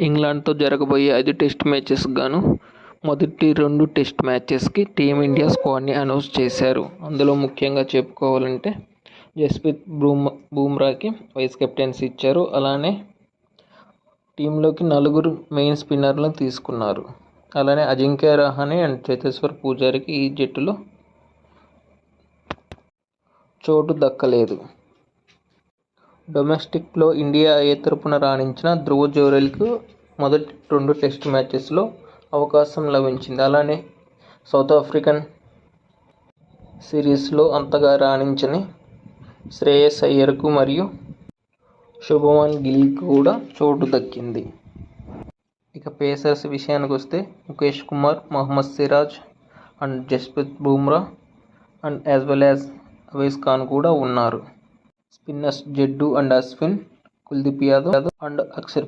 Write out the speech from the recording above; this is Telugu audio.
ఇంగ్లాండ్తో జరగబోయే 5 టెస్ట్ మ్యాచెస్కి గాను మొదటి 2 టెస్ట్ మ్యాచెస్కి టీమిండియా స్క్వాడ్ని అనౌన్స్ చేశారు. అందులో ముఖ్యంగా చెప్పుకోవాలంటే జస్ప్రీత్ బుమ్రాకి వైస్ కెప్టెన్సీ ఇచ్చారు. అలానే టీంలోకి 4 మెయిన్ స్పిన్నర్లను తీసుకున్నారు. అలానే అజింక్య రహానే అండ్ చేతేశ్వర్ పూజారికి ఈ జట్టులో చోటు దక్కలేదు. డొమెస్టిక్లో ఇండియా ఏ తరపున రాణించిన ధ్రువ జురేల్కు మొదటి 2 టెస్ట్ మ్యాచెస్లో అవకాశం లభించింది. అలానే సౌత్ ఆఫ్రికన్ సిరీస్లో అంతగా రాణించని శ్రేయస్ అయ్యర్కు మరియు శుభమన్ గిల్కు కూడా చోటు దక్కింది. ఇక పేసర్స్ విషయానికి వస్తే Mukesh Kumar, Mohammed Siraj and Jasprit Bumrah and as well as Avesh Khan కూడా ఉన్నారు. Spinners Jaddu and Ashwin, Kuldeep Yadav and Axar